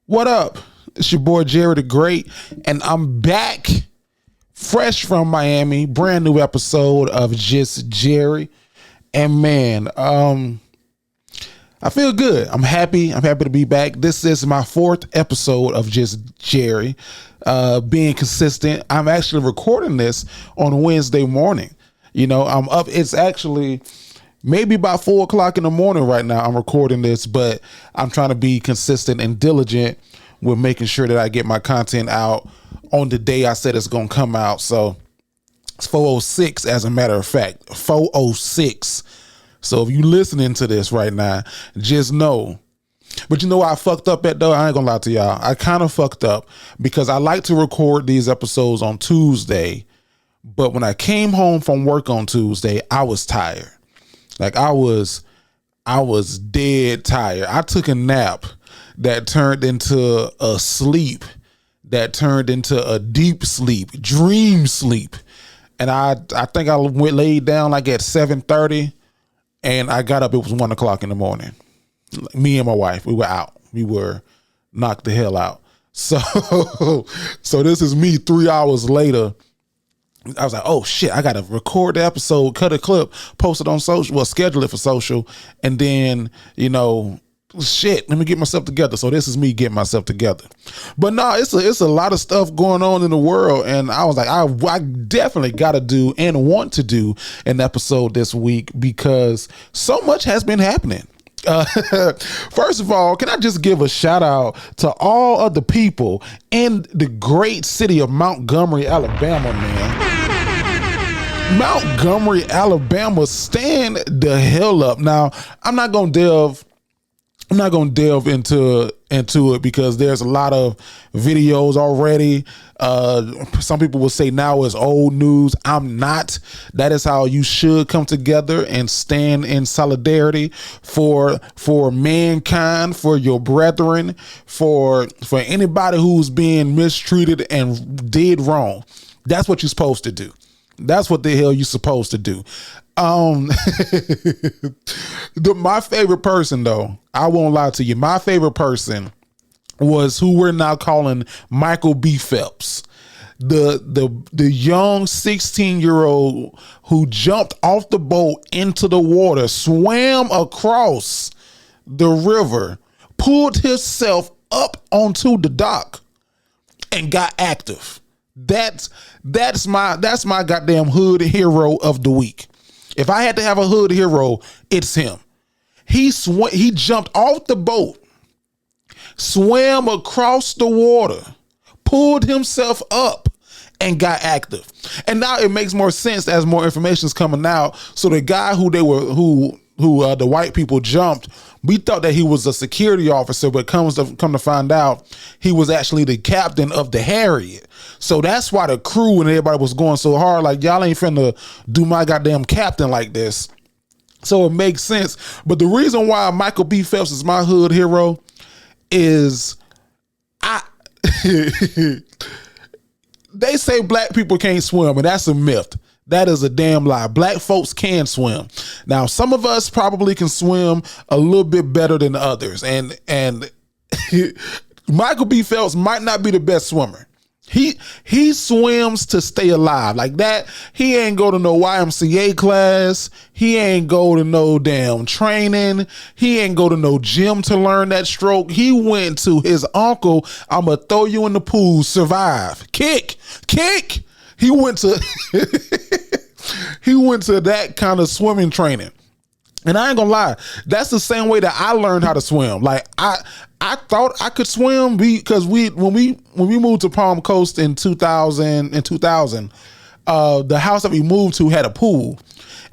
What up? It's your boy Jerry the Great, and I'm back fresh from Miami. Brand new episode of Just Jerry. And man, I feel good. I'm happy. I'm happy to be back. This is my fourth episode of Just Jerry. Being consistent. I'm actually recording this on Wednesday morning. You know, I'm up. It's actually maybe about 4:00 in the morning right now. I'm recording this, but I'm trying to be consistent and diligent with making sure that I get my content out on the day I said it's going to come out. So it's 4:06 as a matter of fact, 4:06. So if you listening to this right now, just know. But you know why I fucked up at though? I ain't gonna lie to y'all. I kind of fucked up because I like to record these episodes on Tuesday. But when I came home from work on Tuesday, I was tired. Like I was dead tired. I took a nap that turned into a sleep, that turned into a deep sleep, dream sleep. And I think I went laid down like at 7:30 and I got up, it was 1:00 in the morning. Me and my wife, we were out. We were knocked the hell out. So this is me 3 hours later. I was like, oh shit, I got to record the episode, cut a clip, post it on social, well, schedule it for social. And then, you know, shit, let me get myself together. So this is me getting myself together. But no, it's a lot of stuff going on in the world. And I was like, I definitely got to do and want to do an episode this week because so much has been happening. First of all, can I just give a shout out to all of the people in the great city of Montgomery, Alabama, man. Montgomery, Alabama, stand the hell up. Now, I'm not gonna delve into it because there's a lot of videos already. Some people will say now it's old news. I'm not. That is how you should come together and stand in solidarity for mankind, for your brethren, for anybody who's being mistreated and did wrong. That's what you're supposed to do. That's what the hell you're supposed to do. My favorite person, though, I won't lie to you. My favorite person was who we're now calling Michael B. Phelps, the young 16-year-old who jumped off the boat into the water, swam across the river, pulled himself up onto the dock, and got active. That's my goddamn hood hero of the week. If I had to have a hood hero, it's him. He jumped off the boat, swam across the water, pulled himself up, and got active. And now it makes more sense as more information is coming out. So the guy who the white people jumped, we thought that he was a security officer, but come to find out, he was actually the captain of the Harriet. So that's why the crew and everybody was going so hard, like, y'all ain't finna do my goddamn captain like this. So it makes sense. But the reason why Michael B. Phelps is my hood hero is they say black people can't swim, and that's a myth. That is a damn lie. Black folks can swim. Now, some of us probably can swim a little bit better than others. And Michael B. Phelps might not be the best swimmer. He swims to stay alive. Like that, he ain't go to no YMCA class. He ain't go to no damn training. He ain't go to no gym to learn that stroke. He went to his uncle, I'ma throw you in the pool, survive. Kick. He went to that kind of swimming training. And I ain't gonna lie, that's the same way that I learned how to swim. Like I thought I could swim because when we moved to Palm Coast in 2000, the house that we moved to had a pool.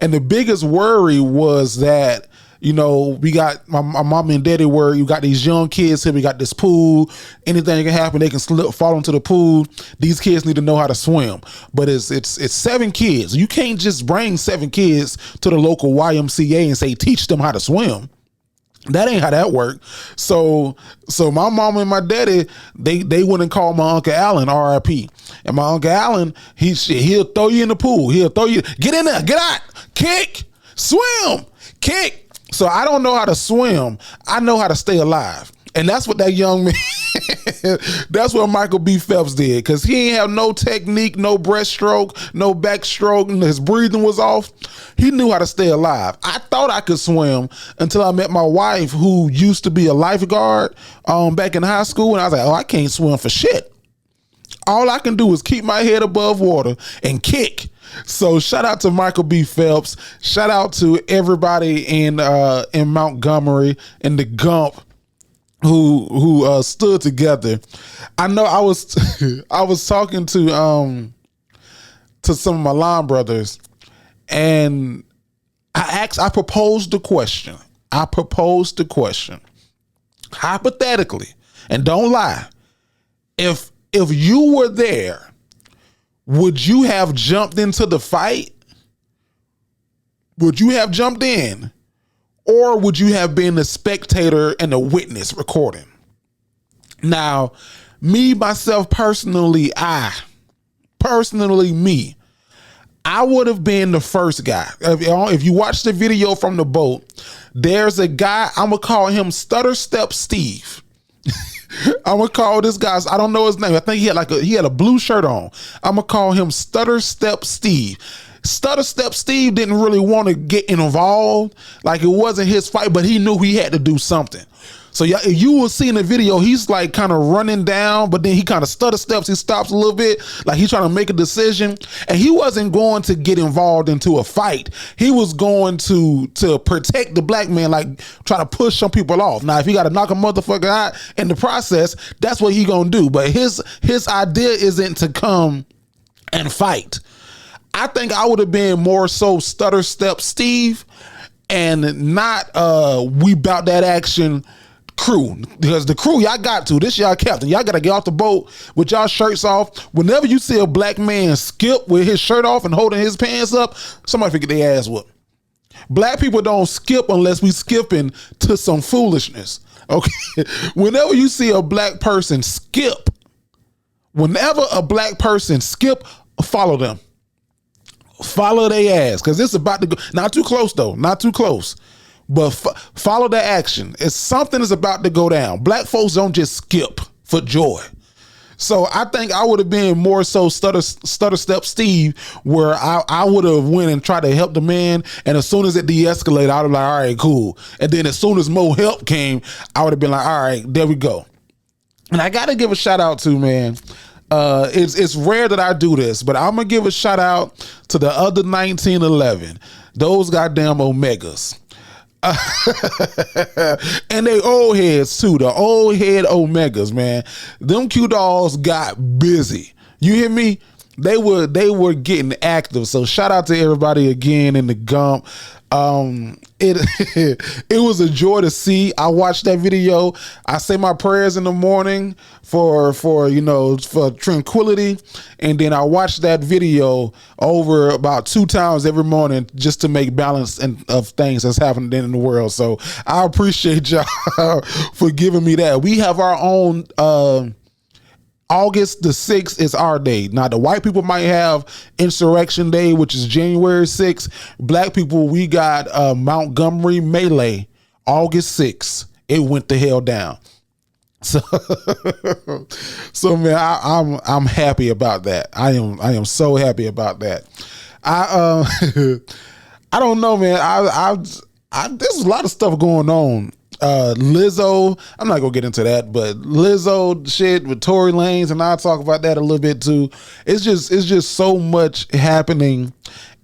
And the biggest worry was that, you know, we got my mom and daddy were, you got these young kids here, we got this pool, anything can happen, they can fall into the pool. These kids need to know how to swim. But it's 7 kids. You can't just bring 7 kids to the local YMCA and say, teach them how to swim. That ain't how that worked. So my mom and my daddy, they went and called my Uncle Allen, RIP. And my Uncle Allen, he'll throw you in the pool. He'll throw you, get in there, get out, kick, swim, kick. So I don't know how to swim. I know how to stay alive. And that's what that young man, That's what Michael B. Phelps did, because he ain't have no technique, no breaststroke, no backstroke, and his breathing was off. He knew how to stay alive. I thought I could swim until I met my wife, who used to be a lifeguard back in high school, and I was like, oh, I can't swim for shit. All I can do is keep my head above water and kick. So shout out to Michael B. Phelps. Shout out to everybody in Montgomery and the Gump who stood together. I know I was I was talking to some of my line brothers, and I proposed the question. Hypothetically, and don't lie, if you were there, would you have jumped into the fight? Would you have jumped in? Or would you have been the spectator and the witness recording? Now, myself personally, I would have been the first guy. If you watch the video from the boat, there's a guy, I'm going to call him Stutter Step Steve. I'm gonna call this guy, I don't know his name. I think he had a blue shirt on. I'm gonna call him Stutter Step Steve. Stutter Step Steve didn't really want to get involved. Like, it wasn't his fight, but he knew he had to do something. So yeah, if you will see in the video, he's like kind of running down, but then he kind of stutter steps. He stops a little bit, like he's trying to make a decision. And he wasn't going to get involved into a fight. He was going to protect the black man, like try to push some people off. Now, if he got to knock a motherfucker out in the process, that's what he gonna do. But his idea isn't to come and fight. I think I would have been more so Stutter Step Steve and not we bout that action crew, because the crew, y'all got to, this y'all captain, y'all gotta get off the boat with y'all shirts off. Whenever you see a black man skip with his shirt off and holding his pants up, somebody forget their ass whoop. Black people don't skip unless we skipping to some foolishness. Okay. Whenever you see a black person skip, follow them. Follow their ass, because it's about to go. Not too close though, not too close. But follow the action. It's something is about to go down. Black folks don't just skip for joy. So I think I would have been more so Stutter Step Steve, where I would have went and tried to help the man. And as soon as it de-escalated, I would have been like, all right, cool. And then as soon as more help came, I would have been like, all right, there we go. And I got to give a shout out to, man, it's rare that I do this, but I'm gonna give a shout out to the other 1911, those goddamn Omegas. And they old heads too, the old head Omegas, man. Them Q dolls got busy. You hear me? They were getting active. So shout out to everybody again in the Gump. It was a joy to see. I watched that video. I say my prayers in the morning for tranquility, and then I watched that video over about 2 times every morning just to make balance of things that's happening in the world. So I appreciate y'all for giving me that. We have our own August the 6th is our day. Now, the white people might have Insurrection Day, which is January 6th. Black people, we got Montgomery Melee, August 6th. It went the hell down. So man, I'm happy about that. I am so happy about that. I don't know, man. There's a lot of stuff going on. Lizzo, I'm not gonna get into that, but Lizzo shit with Tory Lanez, and I'll talk about that a little bit too. It's just so much happening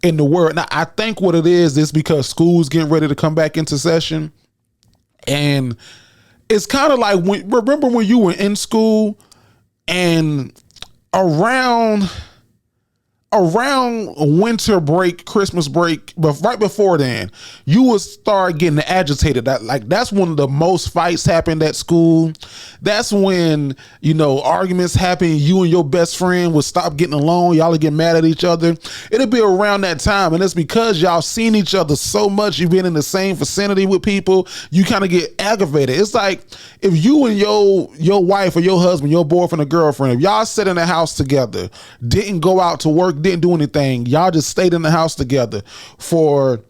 in the world. Now, I think what it is because school's getting ready to come back into session, and it's kind of like remember when you were in school and around winter break, Christmas break, but right before then, you would start getting agitated. That's when the most fights happened at school. That's when, arguments happen. You and your best friend would stop getting along. Y'all would get mad at each other. It'll be around that time. And it's because y'all seen each other so much. You've been in the same vicinity with people. You kind of get aggravated. It's like if you and your wife or your husband, your boyfriend or girlfriend, if y'all sit in the house together, didn't go out to work, didn't do anything, y'all just stayed in the house together for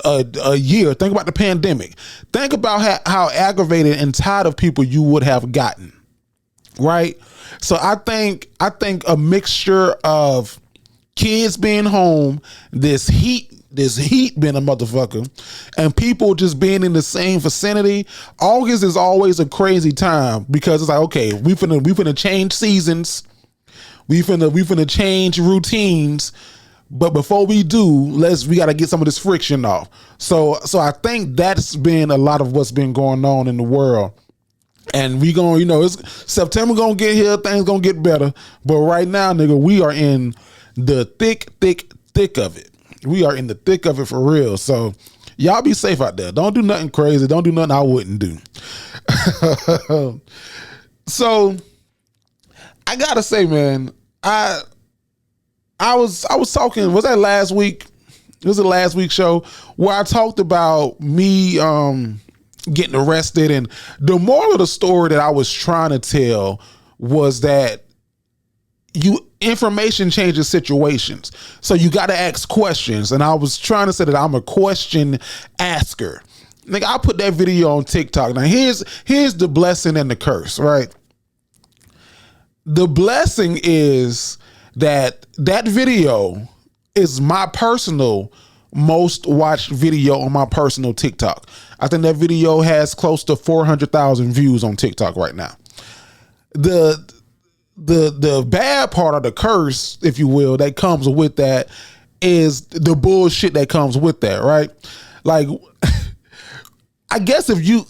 a year. Think about the pandemic. Think about how aggravated and tired of people you would have gotten. right? So I think a mixture of kids being home, this heat being a motherfucker, and people just being in the same vicinity. August is always a crazy time because it's like, okay, we finna change seasons, we finna change routines, but before we do, we got to get some of this friction off. So I think that's been a lot of what's been going on in the world. And we gonna, it's September gonna get here, things gonna get better. But right now, nigga, we are in the thick of it. We are in the thick of it for real. So y'all be safe out there. Don't do nothing crazy. Don't do nothing I wouldn't do. So I gotta say, man, I was talking, was that last week? It was the last week show where I talked about me getting arrested, and the moral of the story that I was trying to tell was that information changes situations. So you got to ask questions. And I was trying to say that I'm a question asker. Like, I put that video on TikTok. Now here's the blessing and the curse, right? The blessing is that video is my personal most watched video on my personal TikTok. I think that video has close to 400,000 views on TikTok right now. The bad part of the curse, if you will, that comes with that is the bullshit that comes with that, right? Like, I guess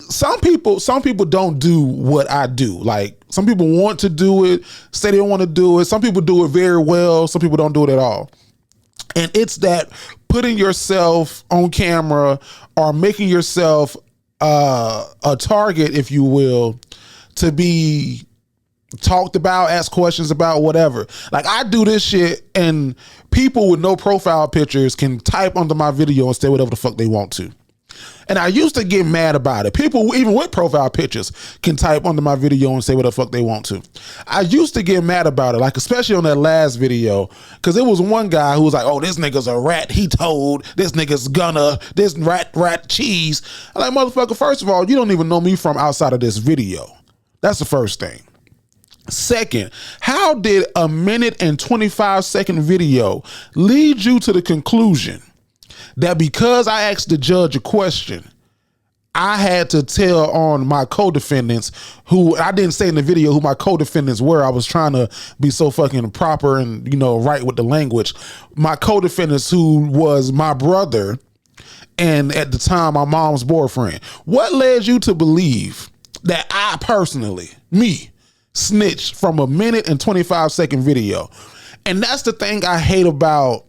some people don't do what I do. Like, some people want to do it, say they don't want to do it. Some people do it very well. Some people don't do it at all. And it's that putting yourself on camera or making yourself a target, if you will, to be talked about, ask questions about, whatever. Like, I do this shit and people with no profile pictures can type under my video and say whatever the fuck they want to. And I used to get mad about it. People, even with profile pictures, can type under my video and say what the fuck they want to. I used to get mad about it, like especially on that last video, because there was one guy who was like, oh, this nigga's a rat, he told, this nigga's gonna, this rat cheese. I'm like, motherfucker, first of all, you don't even know me from outside of this video. That's the first thing. Second, how did a 1minute and 25-second video lead you to the conclusion that because I asked the judge a question, I had to tell on my co-defendants, who I didn't say in the video who my co-defendants were? I was trying to be so fucking proper and, right with the language. My co-defendants, who was my brother and at the time my mom's boyfriend. What led you to believe that I personally, me, snitched from a 1minute and 25-second video? And that's the thing I hate about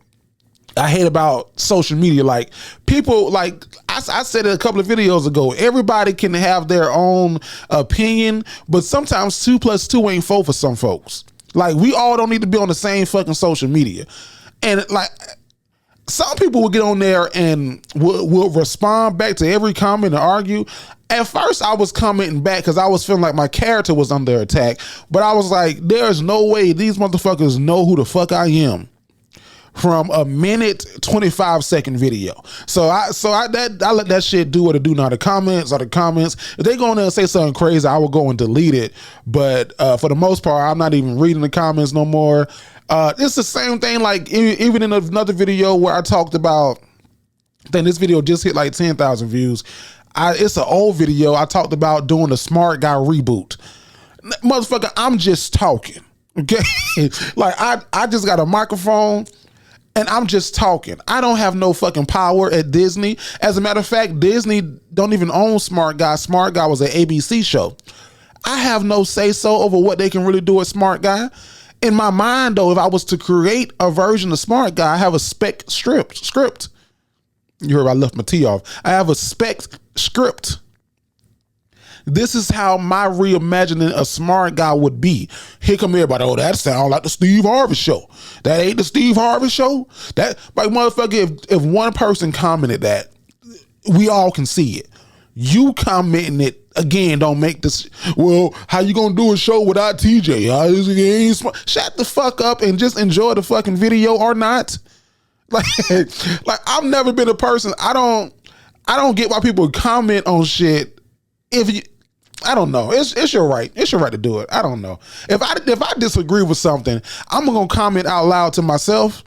social media. Like, people, like I said it a couple of videos ago, everybody can have their own opinion, but sometimes 2 + 2 ain't 4 for some folks. Like, we all don't need to be on the same fucking social media. And like, some people will get on there and will respond back to every comment and argue. At first I was commenting back because I was feeling like my character was under attack, but I was like, there's no way these motherfuckers know who the fuck I am from a 1minute 25-second video. So I let that shit do what it do. Now the comments are the comments. If they go in there and say something crazy, I will go and delete it. But for the most part, I'm not even reading the comments no more. It's the same thing. Like, even in another video where I talked about, I think this video just hit like 10,000 views. It's an old video. I talked about doing the Smart Guy reboot. Motherfucker, I'm just talking. Okay. Like, I just got a microphone and I'm just talking. I don't have no fucking power at Disney. As a matter of fact, Disney don't even own Smart Guy. Smart Guy was an ABC show. I have no say so over what they can really do with Smart Guy. In my mind, though, if I was to create a version of Smart Guy, I have a spec script. You heard I left my T off. I have a spec script. This is how my reimagining a Smart Guy would be. Here come everybody, oh, that sounds like the Steve Harvey show. That ain't the Steve Harvey show. That, like, motherfucker, if one person commented that, we all can see it. You commenting it, again, don't make this, well, how you gonna do a show without TJ? Shut the fuck up and just enjoy the fucking video or not. Like I've never been a person, I don't get why people comment on shit. I don't know. It's your right. It's your right to do it. I don't know. If I disagree with something, I'm gonna comment out loud to myself.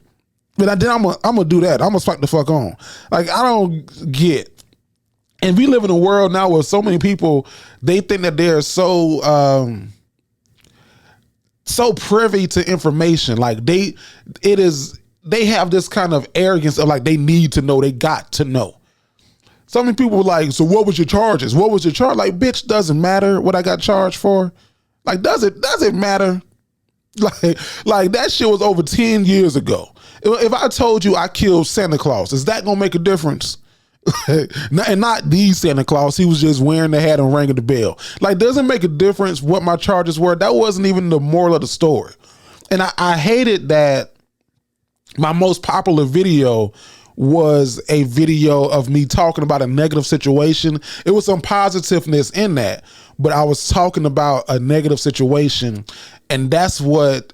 But then I'm gonna do that. I'm gonna spike the fuck on. Like, I don't get. And we live in a world now where so many people, they think that they're so privy to information. Like they have this kind of arrogance of like they need to know, they got to know. So many people were like, so what was your charges? What was your charge? Like, bitch, doesn't matter what I got charged for. Like, does it matter? Like that shit was over 10 years ago. If I told you I killed Santa Claus, is that gonna make a difference? And not the Santa Claus. He was just wearing the hat and ringing the bell. Like, doesn't make a difference what my charges were. That wasn't even the moral of the story. And I hated that my most popular video was a video of me talking about a negative situation. It was some positiveness in that, but I was talking about a negative situation, and that's what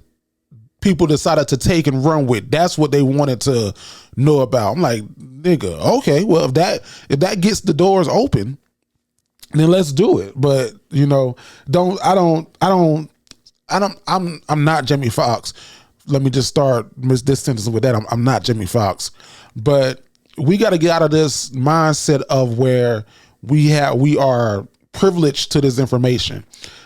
people decided to take and run with. That's what they wanted to know about. I'm like, nigga, okay, well, if that gets the doors open, then let's do it. But you know, I'm not Jamie Foxx. Let me just start this sentence with that. I'm not Jamie Foxx, but we got to get out of this mindset of where we are privileged to this information.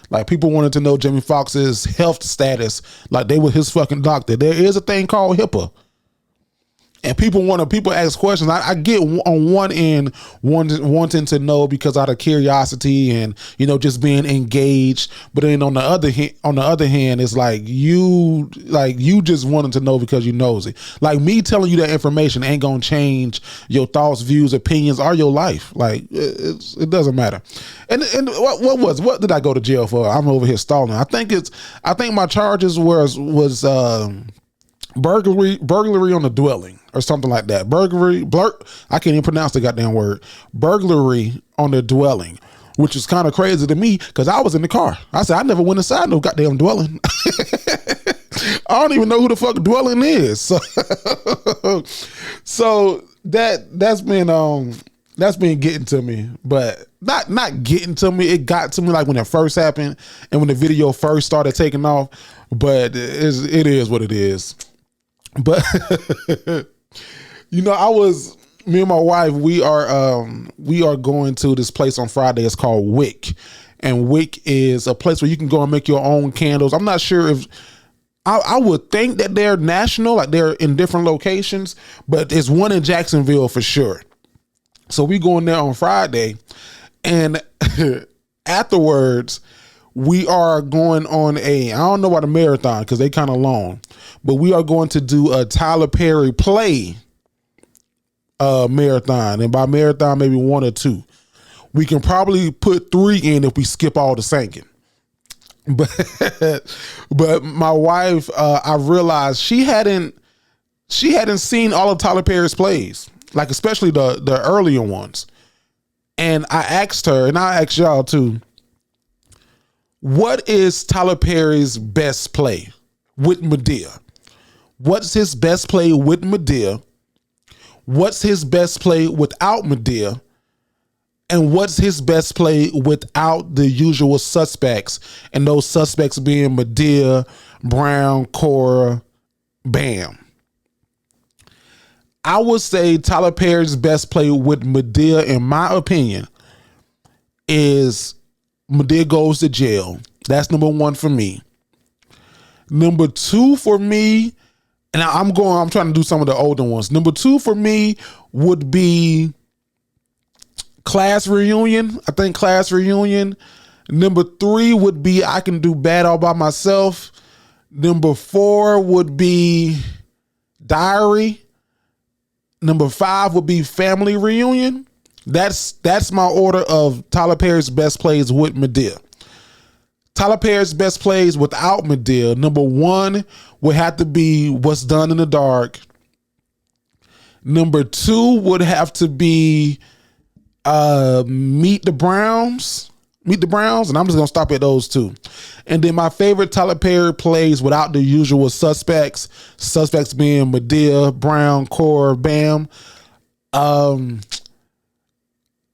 Like, people wanted to know Jamie Foxx's health status, like they were his fucking doctor. There is a thing called HIPAA. And people ask questions. I get on one end wanting to know because out of curiosity and, you know, just being engaged. But then on the other hand, it's like you just wanted to know because you nosy. Like, me telling you that information ain't gonna change your thoughts, views, opinions, or your life. Like, it doesn't matter. And what did I go to jail for? I'm over here stalling. I think my charges was burglary on the dwelling or something like that. I can't even pronounce the goddamn word. Burglary on the dwelling, which is kind of crazy to me because I was in the car. I said, I never went inside no goddamn dwelling. I don't even know who the fuck dwelling is. So that's been getting to me, but not getting to me. It got to me like when it first happened and when the video first started taking off, but it is what it is. But you know, me and my wife, we are going to this place on Friday. It's called Wick, and Wick is a place where you can go and make your own candles. I'm not sure if I would think that they're national, like they're in different locations, but there's one in Jacksonville for sure. So we going there on Friday, and afterwards we are going on I don't know about a marathon because they kind of long, but we are going to do a Tyler Perry play marathon. And by marathon, maybe 1 or 2. We can probably put 3 in if we skip all the singing. But my wife, I realized she hadn't seen all of Tyler Perry's plays, like especially the earlier ones. And I asked her, and I asked y'all too, what is Tyler Perry's best play with Madea? What's his best play with Madea? What's his best play without Madea? And what's his best play without the usual suspects? And those suspects being Madea, Brown, Cora, Bam. I would say Tyler Perry's best play with Madea, in my opinion, is Madea Goes to Jail. That's number 1 for me. Number 2 for me, and I'm trying to do some of the older ones. Number 2 for me would be Class Reunion. I think Class Reunion. Number 3 would be I Can Do Bad All By Myself. Number 4 would be Diary. Number 5 would be Family Reunion. That's my order of Tyler Perry's best plays with Madea. Tyler Perry's best plays without Madea. Number 1 would have to be What's Done in the Dark. Number 2 would have to be Meet the Browns. And I'm just gonna stop at those 2. And then my favorite Tyler Perry plays without the usual suspects being Madea, Brown, Cora, Bam.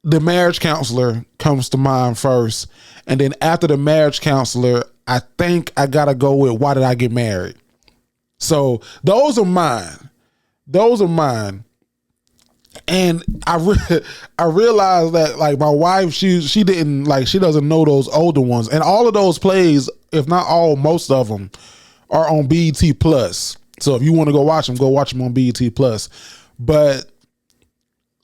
the marriage counselor comes to mind first. And then after the marriage counselor, I think I got to go with Why Did I Get Married? So those are mine. Those are mine. And I realized that like my wife, she didn't like, she doesn't know those older ones. And all of those plays, if not all, most of them are on BET Plus. So if you want to go watch them on BET Plus. But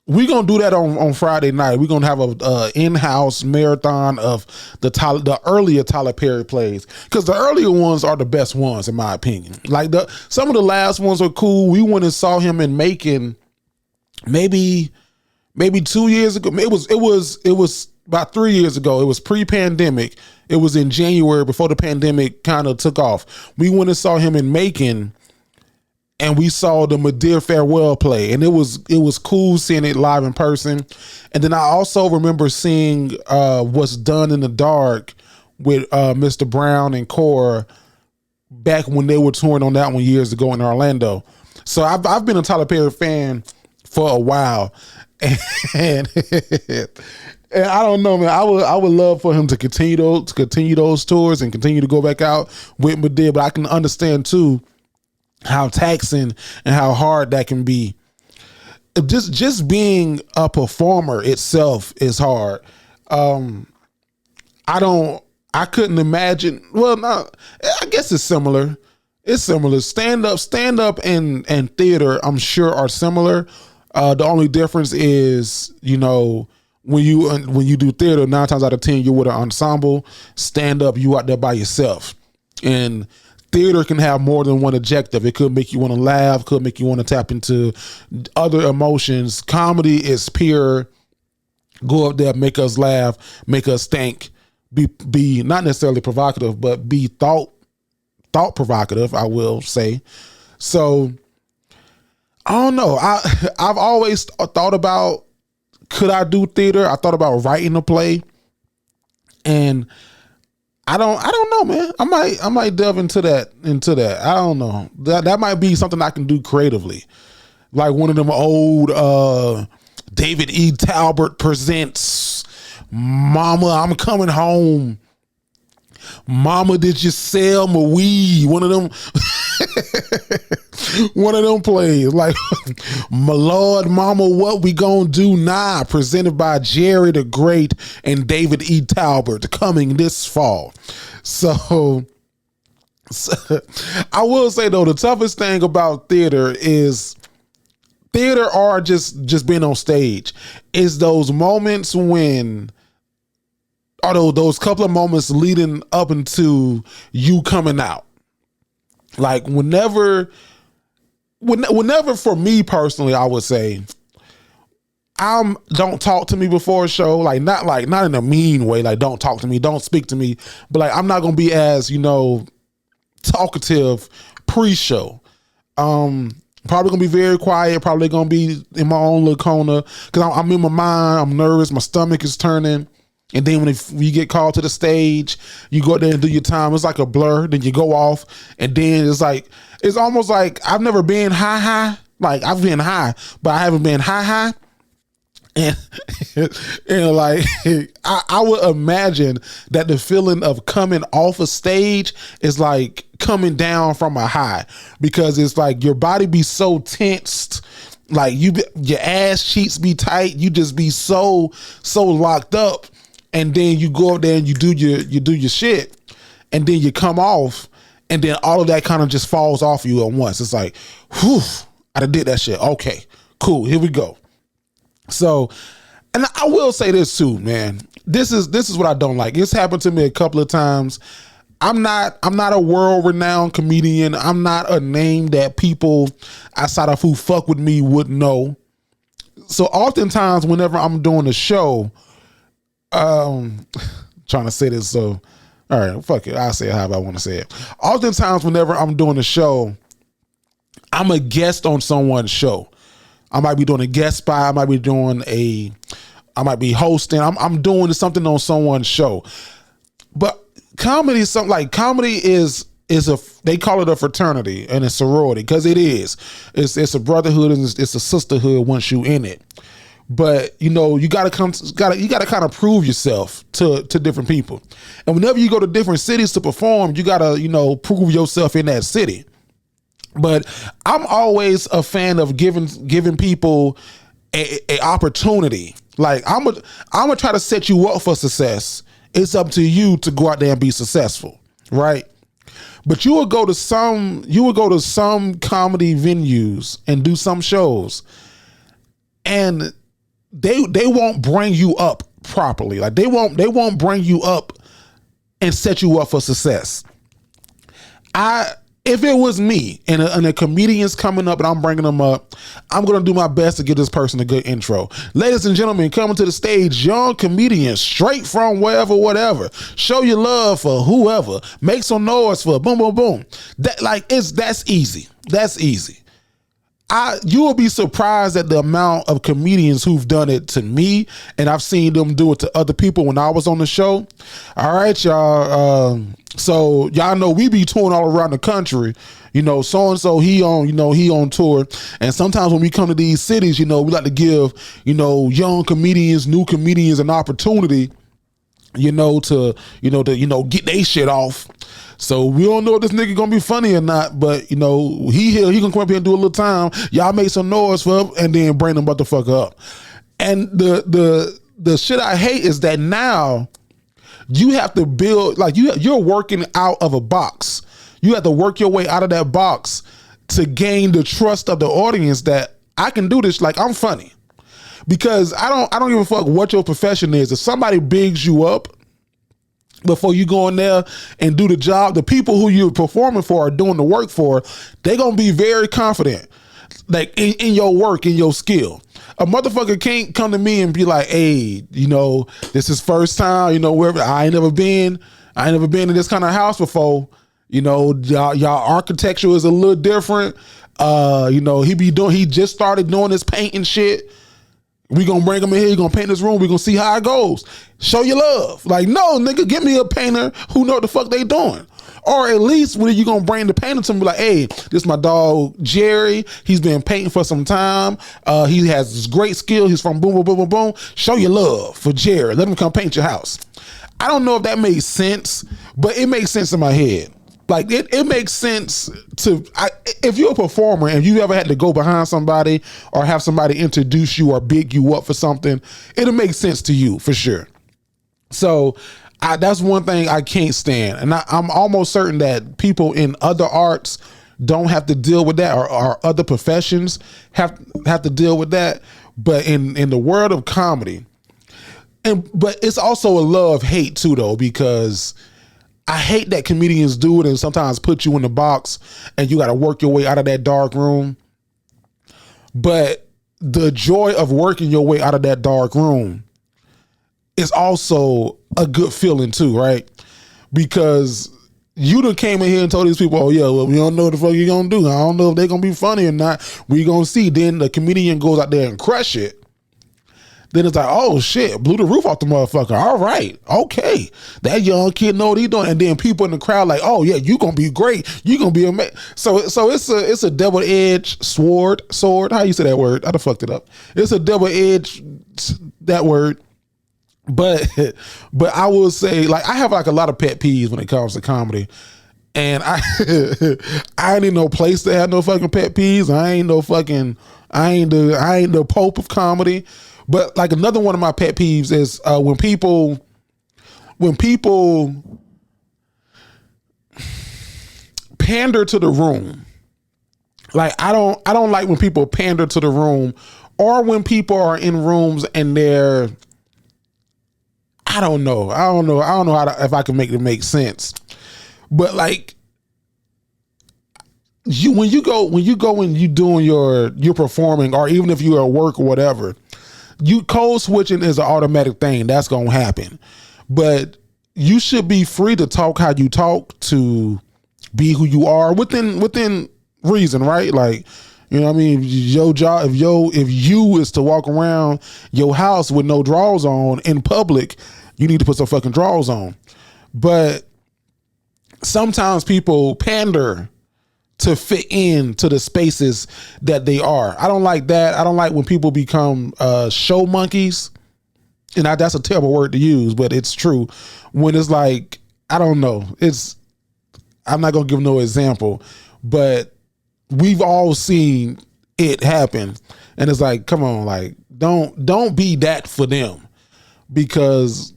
we're going to do that on Friday night. We're going to have a in-house marathon of the earlier Tyler Perry plays. Because the earlier ones are the best ones, in my opinion. Like some of the last ones are cool. We went and saw him in Macon maybe 2 years ago. It was about 3 years ago. It was pre-pandemic. It was in January before the pandemic kind of took off. We went and saw him in Macon, and we saw the Madeira Farewell play, and it was cool seeing it live in person. And then I also remember seeing What's Done in the Dark with Mr. Brown and Cora back when they were touring on that one years ago in Orlando. So I've been a Tyler Perry fan for a while, and and I don't know, man. I would love for him to continue those tours and continue to go back out with Madeira, but I can understand too how taxing and how hard that can be. Just being a performer itself is hard. I couldn't imagine. Well, no, I guess it's similar. It's similar. Stand up and theater, I'm sure, are similar. The only difference is, when you do theater, 9 times out of 10 you're with an ensemble. Stand up, you out there by yourself. And theater can have more than one objective. It could make you want to laugh, could make you want to tap into other emotions. Comedy is pure, go up there, make us laugh, make us think, be not necessarily provocative, but be thought provocative, I will say. So I don't know. I've always thought about, could I do theater? I thought about writing a play, and I don't know, man. I might delve into that. I don't know. That might be something I can do creatively. Like one of them old David E. Talbot presents Mama, I'm Coming Home. Mama, did you sell my weed? One of them plays. Like, my Lord, Mama, what we gonna do now? Presented by Jerry the Great and David E. Talbot, coming this fall. So I will say though, the toughest thing about theater or just being on stage is those moments when, or those couple of moments leading up into you coming out. Like whenever for me personally, I would say, don't talk to me before a show. Not in a mean way. Like, don't talk to me, don't speak to me. But like, I'm not going to be as, talkative pre-show. Probably going to be very quiet. Probably going to be in my own little corner. Cause I'm in my mind. I'm nervous. My stomach is turning. And then when you get called to the stage, you go there and do your time. It's like a blur. Then you go off, and then it's almost like I've never been high. Like I've been high, but I haven't been high. And like I would imagine that the feeling of coming off a stage is like coming down from a high, because it's like your body be so tensed. Like your ass cheeks be tight. You just be so locked up. And then you go up there and you do your shit, and then you come off, and then all of that kind of just falls off you at once. It's like, whew, I done did that shit. Okay, cool, here we go. So, and I will say this too, man. This is what I don't like. It's happened to me a couple of times. I'm not a world-renowned comedian. I'm not a name that people outside of who fuck with me would know. So oftentimes whenever I'm doing a show, trying to say this, so all right, fuck it, I'll say it how I want to say it. Oftentimes whenever I'm doing a show, I'm a guest on someone's show. I might be doing a guest spot, I might be hosting, I'm doing something on someone's show. But comedy is something like, comedy is they call it a fraternity and a sorority, because it is. It's a brotherhood and it's a sisterhood once you in it. But you know, you gotta kind of prove yourself to different people. And whenever you go to different cities to perform, you gotta, you know, prove yourself in that city. But I'm always a fan of giving people a opportunity. Like I'm gonna try to set you up for success. It's up to you to go out there and be successful, right? But you will go to some comedy venues and do some shows, and they won't bring you up properly. Like they won't bring you up and set you up for success. If it was me and a comedian's coming up and I'm bringing them up, I'm going to do my best to give this person a good intro. Ladies and gentlemen, coming to the stage, young comedians straight from wherever, whatever. Show your love for whoever. Make some noise for boom, boom, boom. That's easy. That's easy. You will be surprised at the amount of comedians who've done it to me, and I've seen them do it to other people when I was on the show. All right, y'all. So y'all know we be touring all around the country. You know, so-and-so he on tour. And sometimes when we come to these cities, you know, we like to give, you know, young comedians, new comedians an opportunity, to get their shit off. So we don't know if this nigga gonna be funny or not, but you know, he gonna come up here and do a little time. Y'all make some noise for him and then bring them motherfucker up. And the shit I hate is that now you have to build, like you're working out of a box. You have to work your way out of that box to gain the trust of the audience that I can do this. Like I'm funny. Because I don't give a fuck what your profession is. If somebody bigs you up before you go in there and do the job, the people who you're performing for or doing the work for, they're going to be very confident, like in your work, in your skill. A motherfucker can't come to me and be like, hey, you know, this is first time, you know, wherever I ain't never been in this kind of house before. You know, y'all architecture is a little different. You know, he just started doing this painting shit. We gonna bring him in here, he gonna paint this room, we gonna see how it goes. Show your love. Like, no, nigga, get me a painter who know what the fuck they doing. Or at least when you gonna bring the painter to me, like, hey, this is my dog Jerry. He's been painting for some time. He has this great skill. He's from boom, boom, boom, boom, boom. Show your love for Jerry. Let him come paint your house. I don't know if that made sense, but it makes sense in my head. Like it makes sense if you're a performer and you ever had to go behind somebody or have somebody introduce you or big you up for something, it'll make sense to you for sure. So that's one thing I can't stand. And I'm almost certain that people in other arts don't have to deal with that, or other professions have to deal with that. But in the world of comedy, but it's also a love-hate too, though, because I hate that comedians do it and sometimes put you in the box and you got to work your way out of that dark room. But the joy of working your way out of that dark room is also a good feeling too, right? Because you done came in here and told these people, oh yeah, well, we don't know what the fuck you're going to do. I don't know if they're going to be funny or not. We going to see. Then the comedian goes out there and crush it. Then it's like, oh shit, blew the roof off the motherfucker. All right, okay. That young kid know what he's doing. And then people in the crowd like, oh yeah, you gonna be great. You gonna be amazing. So it's a double-edged sword. How you say that word? I done fucked it up. It's a double-edged, that word. But I will say, like, I have like a lot of pet peeves when it comes to comedy. And I ain't in no place to have no fucking pet peeves. I ain't the Pope of comedy. But like another one of my pet peeves is when people pander to the room. Like I don't like when people pander to the room, or when people are in rooms and they're, I don't know if I can make it make sense. But like when you go and you doing you're performing, or even if you're at work or whatever, you code switching is an automatic thing. That's going to happen. But you should be free to talk how you talk, to be who you are within reason, right? Like, you know what I mean? Your job, if you is to walk around your house with no drawers on in public, you need to put some fucking drawers on. But sometimes people pander to fit into the spaces that they are. I don't like that. I don't like when people become show monkeys. And that's a terrible word to use, but it's true. When it's like, I don't know. I'm not going to give no example, but we've all seen it happen. And it's like, come on, like, don't be that for them, because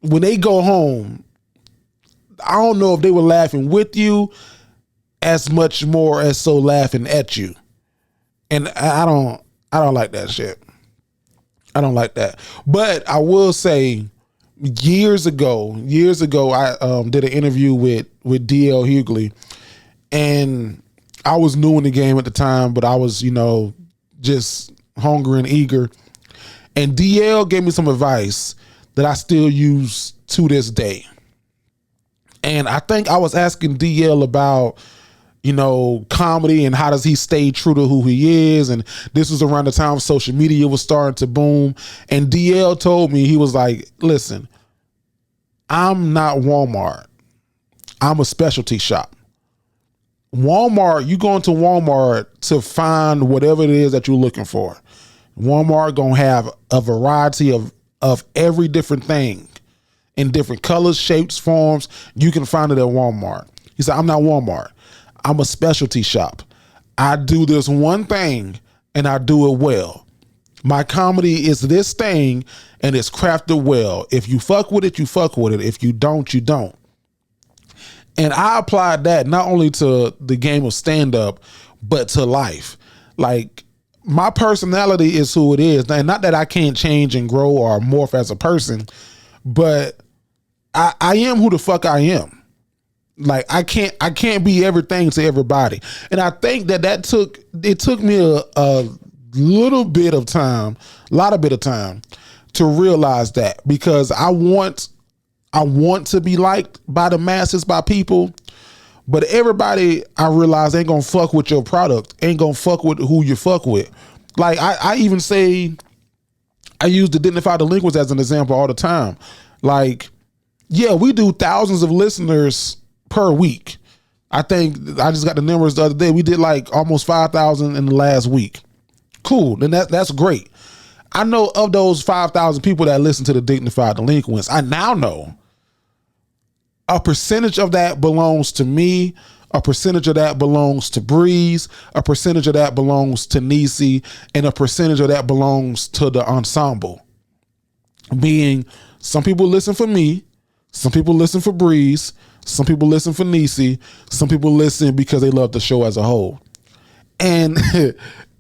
when they go home, I don't know if they were laughing with you as much more as so laughing at you. And I don't like that shit. I don't like that. But I will say years ago, I did an interview with DL Hughley, and I was new in the game at the time, but I was, just hungry and eager. And DL gave me some advice that I still use to this day. And I think I was asking DL about, comedy and how does he stay true to who he is. And this was around the time social media was starting to boom. And DL told me, he was like, listen, I'm not Walmart. I'm a specialty shop. Walmart, you go into Walmart to find whatever it is that you're looking for. Walmart gonna have a variety of every different thing in different colors, shapes, forms. You can find it at Walmart. He said, I'm not Walmart. I'm a specialty shop. I do this one thing and I do it well. My comedy is this thing and it's crafted well. If you fuck with it, you fuck with it. If you don't, you don't. And I applied that not only to the game of stand-up, but to life. Like, my personality is who it is. And not that I can't change and grow or morph as a person, but I am who the fuck I am. Like, I can't be everything to everybody. And I think it took me a little bit of time, to realize that, because I want to be liked by the masses, by people, but everybody, I realize, ain't gonna fuck with your product, ain't gonna fuck with who you fuck with. Like, I even say, I use the Identified Delinquents as an example all the time. Like, yeah, we do thousands of listeners per week. I think I just got the numbers the other day. We did like almost 5,000 in the last week. Cool. And that's great. I know of those 5,000 people that listen to the Dignified Delinquents, I now know a percentage of that belongs to me, a percentage of that belongs to Breeze, a percentage of that belongs to Nisi, and a percentage of that belongs to the ensemble. Being, some people listen for me, some people listen for Breeze, some people listen for Nisi, some people listen because they love the show as a whole. And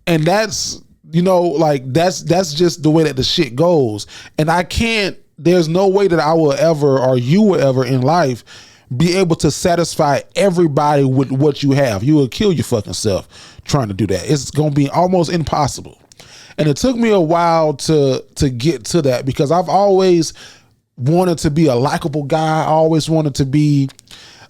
and that's, that's just the way that the shit goes. And there's no way that I will ever, or you will ever in life, be able to satisfy everybody with what you have. You will kill your fucking self trying to do that. It's going to be almost impossible. And it took me a while to get to that, because I've always wanted to be a likable guy. I always wanted to be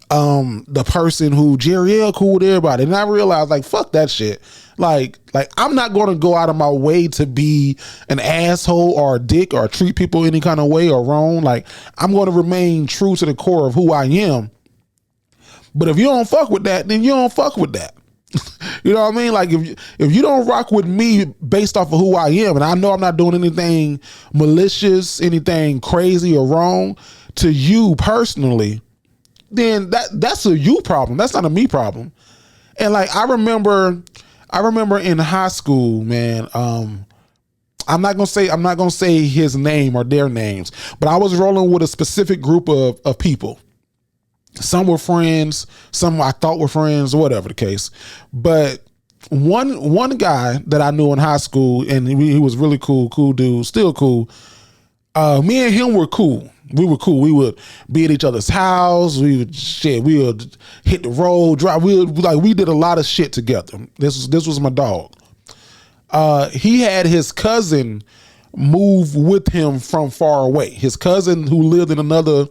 the person who Jerry L cool with everybody. And I realized, like, fuck that shit. Like I'm not going to go out of my way to be an asshole or a dick or treat people any kind of way or wrong. Like, I'm going to remain true to the core of who I am. But if you don't fuck with that, then you don't fuck with that. You know what I mean? Like, if you don't rock with me based off of who I am, and I know I'm not doing anything malicious, anything crazy or wrong to you personally, then that's a you problem. That's not a me problem. And like, I remember in high school, man, I'm not gonna say his name or their names, but I was rolling with a specific group of people. Some were friends, some I thought were friends, whatever the case. But one guy that I knew in high school, and he was really cool dude, still cool. Me and him were cool. We were cool. We would be at each other's house. We would hit the road, drive. We did a lot of shit together. This was my dog. He had his cousin move with him from far away. His cousin, who lived in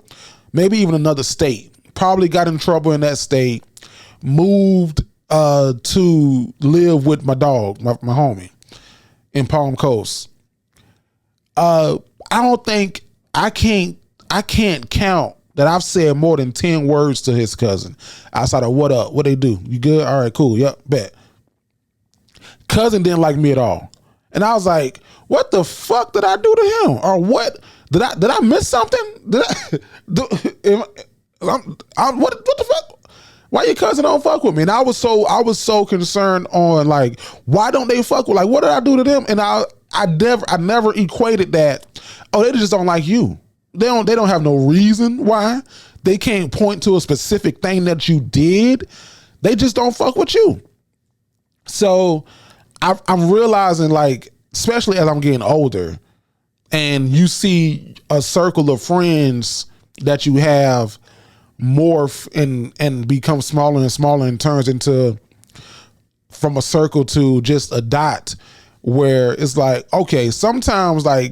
maybe even another state, probably got in trouble in that state, moved to live with my dog, my homie, in Palm Coast. I can't count that I've said more than 10 words to his cousin outside of what up, what they do, you good, all right, cool, yep, bet. Cousin didn't like me at all, and I was like, what the fuck did I do to him, or what did I miss something? Did I what the fuck? Why your cousin don't fuck with me? And I was so concerned on like, why don't they fuck with, like, what did I do to them? And I never equated that, oh, they just don't like you. They don't have no reason why. They can't point to a specific thing that you did. They just don't fuck with you. So I'm realizing, like, especially as I'm getting older and you see a circle of friends that you have morph and become smaller and smaller and turns into from a circle to just a dot, where it's like, okay, sometimes like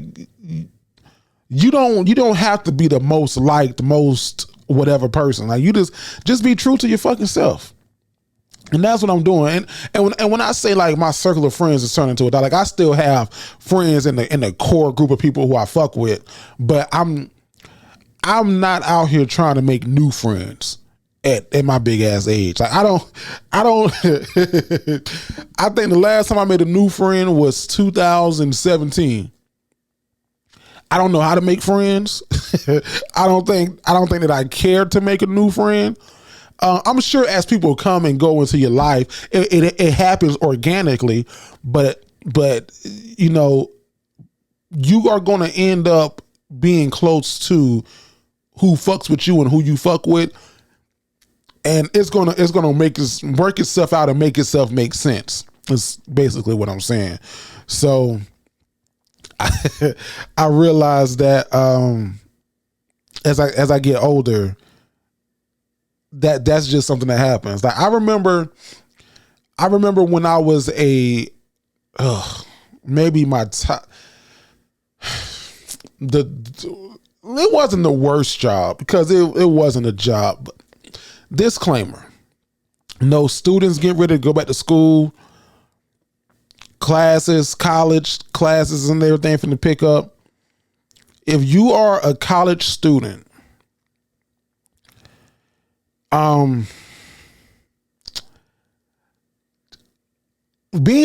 you don't have to be the most liked, most whatever person. Like, you just be true to your fucking self. And that's what I'm doing. And when I say like my circle of friends is turning into a dot, like I still have friends in the core group of people who I fuck with, but I'm not out here trying to make new friends at my big ass age. Like I don't I think the last time I made a new friend was 2017. I don't know how to make friends. I don't think that I care to make a new friend. I'm sure as people come and go into your life, it happens organically, but you know, you are going to end up being close to who fucks with you and who you fuck with, and it's gonna work itself out and make itself make sense. That's basically what I'm saying. So I realized that as I get older, that's just something that happens. Like I remember when I was maybe my top, it wasn't the worst job because it wasn't a job. But disclaimer: no students getting ready to go back to school, classes, college classes, and everything from the pick up. If you are a college student, being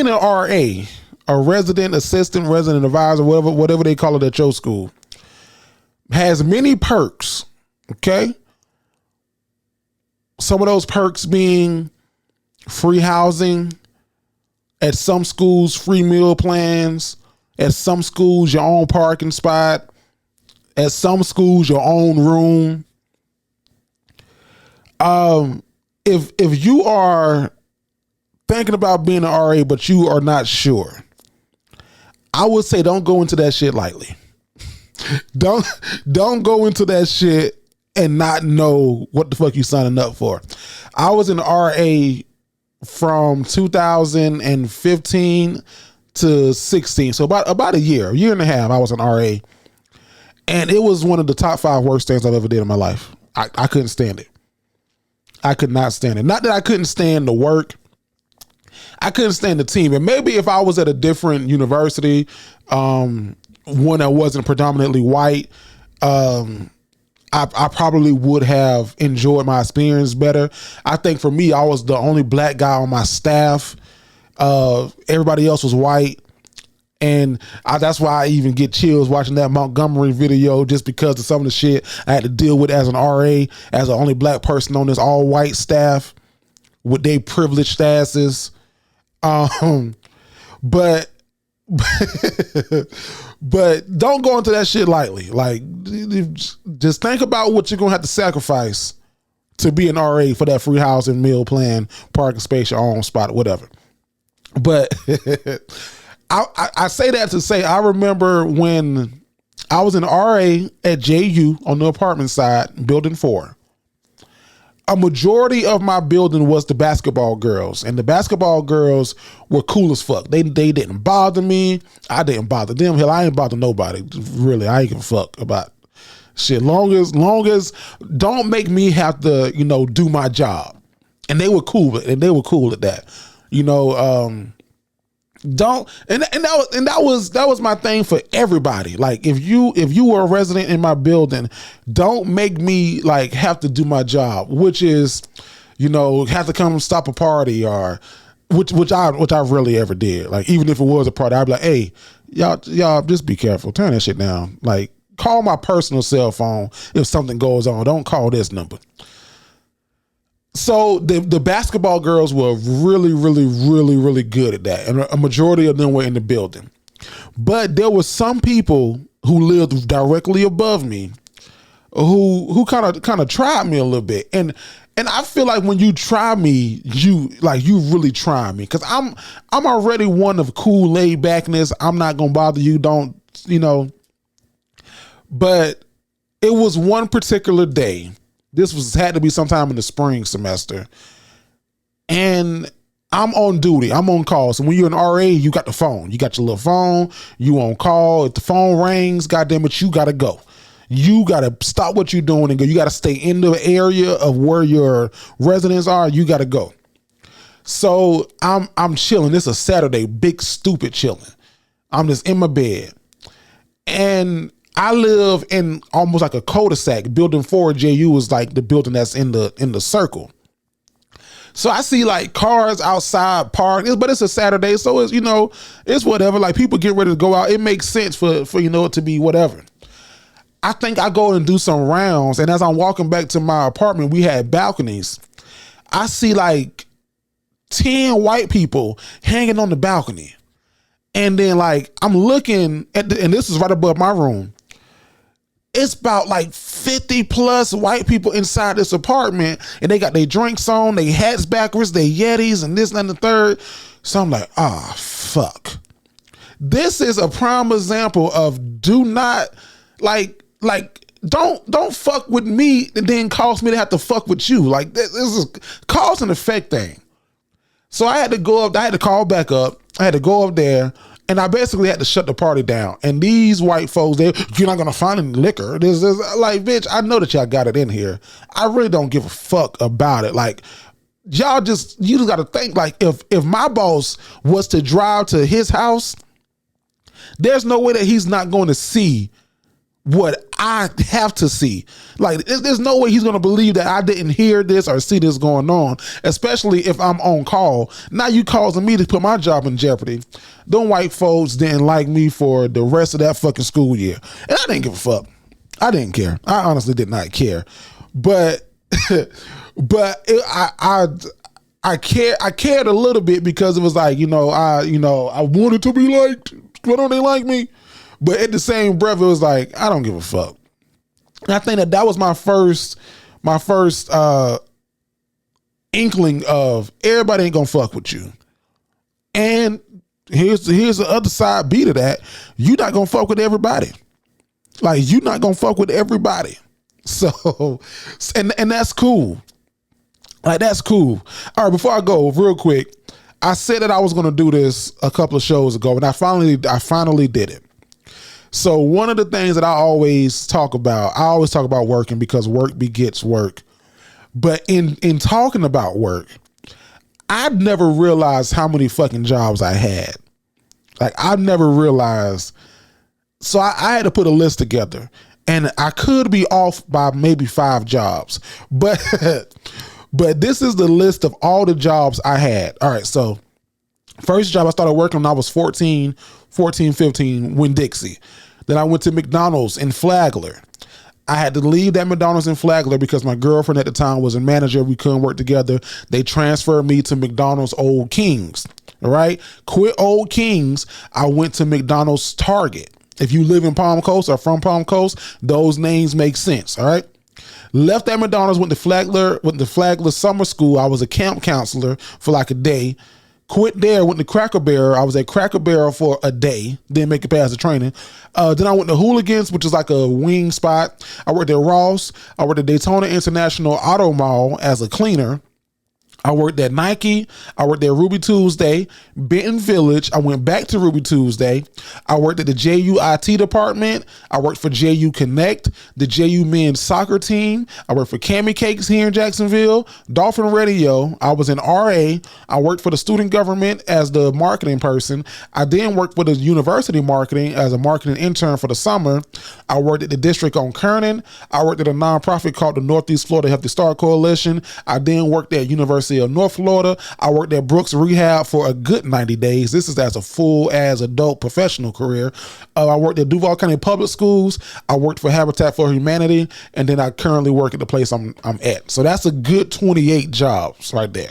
an RA, a resident assistant, resident advisor, whatever they call it at your school, has many perks. Okay. Some of those perks being free housing, at some schools, free meal plans, at some schools, your own parking spot, at some schools, your own room. If you are thinking about being an RA, but you are not sure, I would say don't go into that shit lightly. Don't go into that shit and not know what the fuck you signing up for. I was an RA from 2015 to 16. So about a year and a half, I was an RA. And it was one of the top 5 worst things I've ever did in my life. I couldn't stand it. I could not stand it. Not that I couldn't stand the work. I couldn't stand the team. And maybe if I was at a different university, one that wasn't predominantly white, I probably would have enjoyed my experience better. I think for me, I was the only black guy on my staff. Everybody else was white. And that's why I even get chills watching that Montgomery video, just because of some of the shit I had to deal with as an RA, as the only black person on this all white staff with their privileged statuses. But don't go into that shit lightly. Like, just think about what you're going to have to sacrifice to be an RA for that free housing, meal plan, parking space, your own spot, whatever. But I say that to say, I remember when I was an RA at JU on the apartment side, building 4. A majority of my building was the basketball girls, and the basketball girls were cool as fuck. They didn't bother me. I didn't bother them. Hell, I ain't bother nobody. Really, I ain't give a fuck about shit. Long as don't make me have to, do my job. And they were cool, and they were cool at that. Don't that was my thing for everybody. Like if you were a resident in my building, don't make me like have to do my job, which is, have to come stop a party, or which I rarely ever did. Like even if it was a party, I'd be like, hey, y'all just be careful, turn that shit down. Like call my personal cell phone if something goes on. Don't call this number. So the basketball girls were really, really, really, really good at that. And a majority of them were in the building. But there were some people who lived directly above me who kind of tried me a little bit. And I feel like when you try me, you really try me. Cause I'm already one of cool laid backness. I'm not gonna bother you. But it was one particular day. This had to be sometime in the spring semester. And I'm on duty. I'm on call. So when you're an RA, you got the phone. You got your little phone. You on call. If the phone rings, goddamn it, you got to go. You got to stop what you're doing and go. You got to stay in the area of where your residents are. You got to go. So I'm chilling. This is a Saturday, big stupid chilling. I'm just in my bed. And I live in almost like a cul-de-sac. Building 4 JU is like the building that's in the circle. So I see like cars outside parked, but it's a Saturday, so it's it's whatever. Like people get ready to go out. It makes sense for it to be whatever. I think I go and do some rounds, and as I'm walking back to my apartment, we had balconies. I see like 10 white people hanging on the balcony, and then like I'm looking at and this is right above my room. It's about like 50 plus white people inside this apartment, and they got their drinks on, their hats backwards, their Yetis, and this and the third. So I'm like, fuck. This is a prime example of do not don't fuck with me and then cause me to have to fuck with you. Like this is a cause and effect thing. So I had to go up, I had to call back up, I had to go up there. And I basically had to shut the party down. And these white folks, you're not gonna find any liquor. This like, bitch, I know that y'all got it in here. I really don't give a fuck about it. Like, you just gotta think, like, if my boss was to drive to his house, there's no way that he's not going to see what I have to see. Like, there's no way he's going to believe that I didn't hear this or see this going on, especially if I'm on call. Now you causing me to put my job in jeopardy. Them white folks didn't like me for the rest of that fucking school year. And I didn't give a fuck. I didn't care. I honestly did not care. But, I cared a little bit because it was like, I wanted to be liked. Why don't they like me? But at the same breath, it was like, I don't give a fuck. And I think that was my first inkling of everybody ain't gonna fuck with you. And here's the other side B to that. You're not gonna fuck with everybody. Like, you're not gonna fuck with everybody. So, and that's cool. Like, that's cool. All right, before I go, real quick, I said that I was gonna do this a couple of shows ago, and I finally did it. So one of the things that I always talk about working because work begets work. But in talking about work, I'd never realized how many fucking jobs I had. Like, I've never realized. So I had to put a list together, and I could be off by maybe 5 jobs, but this is the list of all the jobs I had. All right. So first job I started working when I was 14, 15, Winn-Dixie. Then I went to McDonald's in Flagler. I had to leave that McDonald's in Flagler because my girlfriend at the time was a manager. We couldn't work together. They transferred me to McDonald's Old Kings. All right. Quit Old Kings. I went to McDonald's Target. If you live in Palm Coast or from Palm Coast, those names make sense. All right. Left that McDonald's, went to Flagler summer school. I was a camp counselor for like a day. Quit there, went to Cracker Barrel. I was at Cracker Barrel for a day, didn't make it past the training. Then I went to Hooligans, which is like a wing spot. I worked at Ross. I worked at Daytona International Auto Mall as a cleaner. I worked at Nike. I worked at Ruby Tuesday, Benton Village. I went back to Ruby Tuesday. I worked at the JU IT department. I worked for JU Connect, the JU men's soccer team. I worked for Cammy Cakes here in Jacksonville, Dolphin Radio. I was in RA. I worked for the student government as the marketing person. I then worked for the university marketing as a marketing intern for the summer. I worked at the district on Kernan. I worked at a nonprofit called the Northeast Florida Healthy Start Coalition. I then worked at University of North Florida. I worked at Brooks Rehab for a good 90 days. This is as a full as adult professional career. I worked at Duval County Public Schools. I worked for Habitat for Humanity, and then I currently work at the place I'm at. So that's a good 28 jobs right there.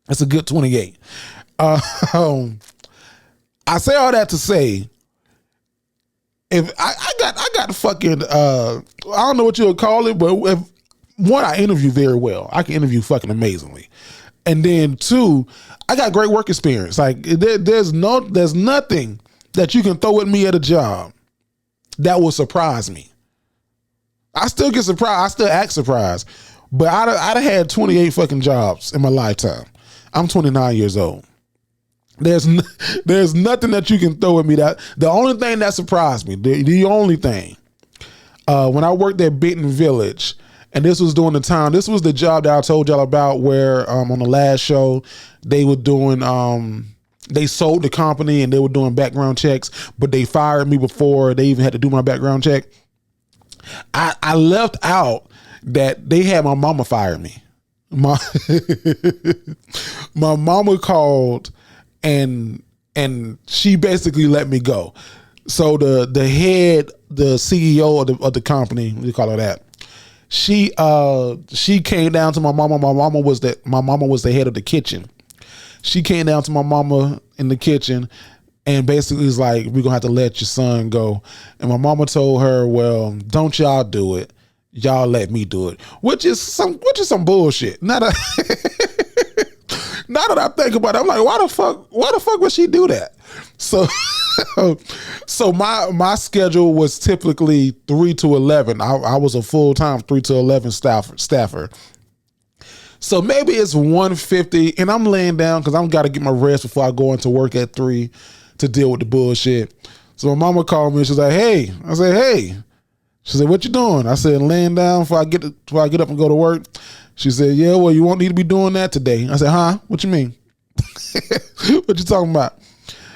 That's a good 28. I say all that to say, if I got fucking I don't know what you would call it, but if one, I interview very well. I can interview fucking amazingly. And then two, I got great work experience. Like there's nothing that you can throw at me at a job that will surprise me. I still get surprised. I still act surprised. But I'd have had 28 fucking jobs in my lifetime. I'm 29 years old. There's nothing that you can throw at me that the only thing that surprised me, the only thing, when I worked at Benton Village. And this was during the time, this was the job that I told y'all about where on the last show, they were doing, they sold the company and they were doing background checks, but they fired me before they even had to do my background check. I left out that they had my mama fire me. My mama called and she basically let me go. So the head, the CEO of the company, we call her that. She came down to my mama. My mama was the head of the kitchen. She came down to my mama in the kitchen and basically was like, we're gonna have to let your son go. And my mama told her, well, don't y'all do it. Y'all let me do it. Which is some bullshit. Now that I think about it, I'm like, why the fuck would she do that? So my schedule was typically 3 to 11. I was a full-time 3 to 11 staffer. So maybe it's 1:50 and I'm laying down because I'm got to get my rest before I go into work at 3 to deal with the bullshit. So my mama called me and she's like, hey. I said, hey. She said, what you doing? I said, laying down before I get up and go to work. She said, yeah, well, you won't need to be doing that today. I said, huh? What you mean? What you talking about?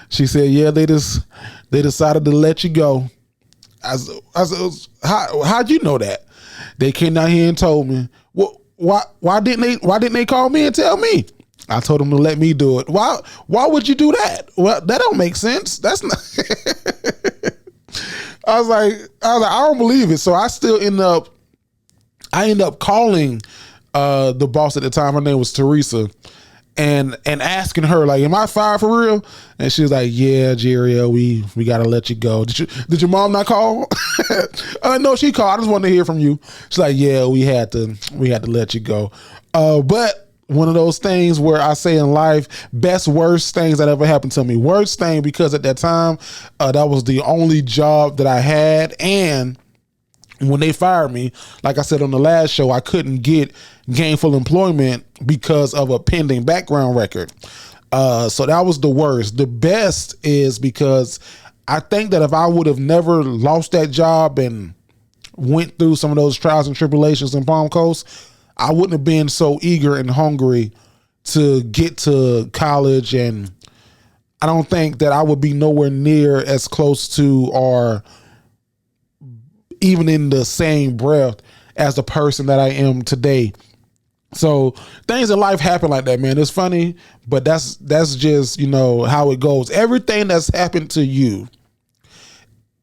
She said, yeah, they decided to let you go. I said, how'd you know that? They came down here and told me. Well, why didn't they call me and tell me? I told them to let me do it. Why would you do that? Well, that don't make sense. That's not. I was like, I don't believe it. So I still end up calling the boss at the time. Her name was Teresa. And asking her, like, am I fired for real? And she was like, yeah, Jerry, we gotta let you go. Did your mom not call? No, she called. I just wanted to hear from you. She's like, yeah, we had to let you go. But one of those things where I say in life, worst things that ever happened to me. Worst thing, because at that time, that was the only job that I had. And when they fired me, like I said on the last show, I couldn't get gainful employment because of a pending background record. So that was the worst. The best is because I think that if I would have never lost that job and went through some of those trials and tribulations in Palm Coast, I wouldn't have been so eager and hungry to get to college. And I don't think that I would be nowhere near as close to or even in the same breath as the person that I am today. So things in life happen like that, man. It's funny, but that's just, how it goes. Everything that's happened to you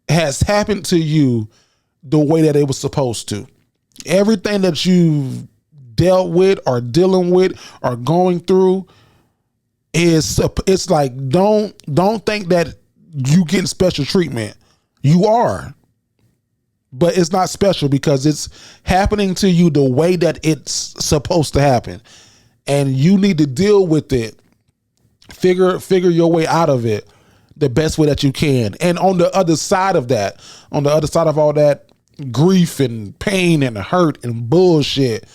has happened to you the way that it was supposed to. Everything that you've dealt with or dealing with or going through it's like, don't think that you getting special treatment. You are. But it's not special because it's happening to you the way that it's supposed to happen. And you need to deal with it. Figure your way out of it the best way that you can. And on the other side of that, on the other side of all that grief and pain and hurt and bullshit,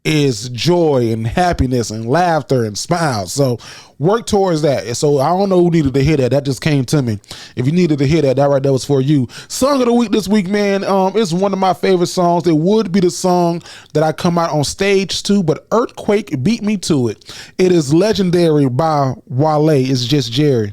is joy and happiness and laughter and smiles. So work towards that. So I don't know who needed to hear that. That just came to me. If you needed to hear that, that right there was for you. Song of the week this week, man. It's one of my favorite songs. It would be the song that I come out on stage to, but Earthquake beat me to it. It is Legendary by Wale. It's Just Jerry.